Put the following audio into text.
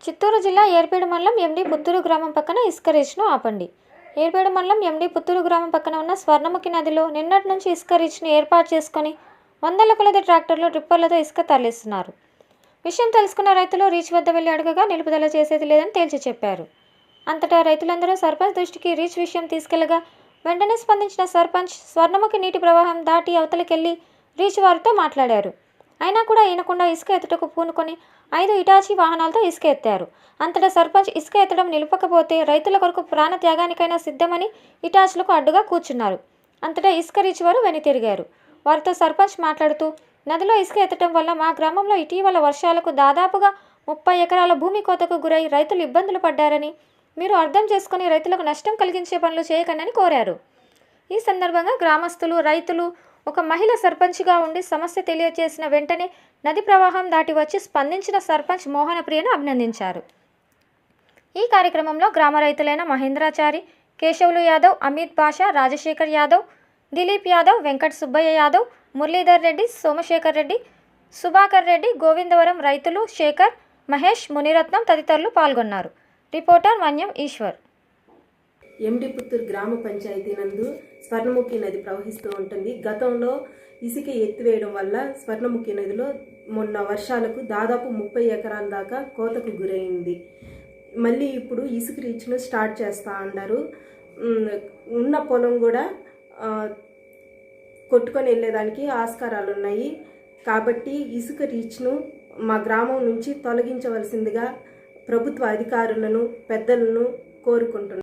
చిత్తూరు జిల్లా ఏర్పేడు మండలం ఎండి పుత్తూరు గ్రామం పక్కన ఇసుక రీచ్ను ఆపండి. ఏర్పేడు మండలం ఎండి పుత్తూరు గ్రామం పక్కన ఉన్న స్వర్ణముఖి నదిలో నిన్నటి నుంచి ఇసుక రీచ్ను ఏర్పాటు చేసుకుని వందల కొలది ట్రాక్టర్లు డ్రిప్పర్లతో ఇసుక తరలిస్తున్నారు. విషయం తెలుసుకున్న రైతులు రీచ్ వద్ద వెళ్లి అడగగా నిలుపుదల చేసేది లేదని తేల్చి చెప్పారు. అంతటా రైతులందరూ సర్పంచ్ దృష్టికి రీచ్ విషయం తీసుకెళ్లగా వెంటనే స్పందించిన సర్పంచ్ స్వర్ణముఖి నీటి ప్రవాహం దాటి అవతలికెళ్లి రీచ్ వారితో మాట్లాడారు. అయినా కూడా ఈనకుండా ఇసుక ఎత్తుటకు పూనుకొని 5 ఇటాచీ వాహనాలతో ఇసుక ఎత్తారు. అంతటా సర్పంచ్ ఇసుక ఎత్తడం నిలుపకపోతే రైతుల కొరకు ప్రాణ త్యాగానికైనా సిద్ధమని ఇటాచ్లకు అడ్డుగా కూర్చున్నారు. అంతటా ఇసుక రీచ్ వారు వెనుతిరిగారు. వారితో సర్పంచ్ మాట్లాడుతూ, నదిలో ఇసుక ఎత్తడం వల్ల మా గ్రామంలో ఇటీవల వర్షాలకు దాదాపుగా 30 ఎకరాల భూమి కోతకు గురై రైతులు ఇబ్బందులు పడ్డారని, మీరు అర్థం చేసుకుని రైతులకు నష్టం కలిగించే పనులు చేయకండి కోరారు. ఈ సందర్భంగా గ్రామస్తులు, రైతులు, ఒక మహిళ సర్పంచ్గా ఉండి సమస్య తెలియజేసిన వెంటనే నది ప్రవాహం దాటి వచ్చి స్పందించిన సర్పంచ్ మోహనప్రియను అభినందించారు. ఈ కార్యక్రమంలో గ్రామ రైతులైన మహేంద్రాచారి, కేశవులు యాదవ్, అమిత్ బాషా, రాజశేఖర్ యాదవ్, దిలీప్ యాదవ్, వెంకట సుబ్బయ్య యాదవ్, మురళీధర్ రెడ్డి, సోమశేఖర్ రెడ్డి, సుభాకర్ రెడ్డి, గోవిందవరం రైతులు శేఖర్, మహేష్, మునిరత్నం తదితరులు పాల్గొన్నారు. రిపోర్టర్ మన్యం ఈశ్వర్. ఎండి పుత్తూరు గ్రామ పంచాయతీ నందు స్వర్ణముఖి నది ప్రవహిస్తూ ఉంటుంది. గతంలో ఇసుక ఎత్తివేయడం వల్ల స్వర్ణముఖి నదిలో మొన్న వర్షాలకు దాదాపు 30 ఎకరాల దాకా కోతకు గురైంది. మళ్ళీ ఇప్పుడు ఇసుక రీచ్ను స్టార్ట్ చేస్తా అన్నారు. ఉన్న పొలం కూడా కొట్టుకొని వెళ్ళేదానికి ఆస్కారాలు ఉన్నాయి. కాబట్టి ఇసుక రీచ్ను మా గ్రామం నుంచి తొలగించవలసిందిగా ప్రభుత్వ అధికారులను, పెద్దలను కోరుకుంటున్నాను.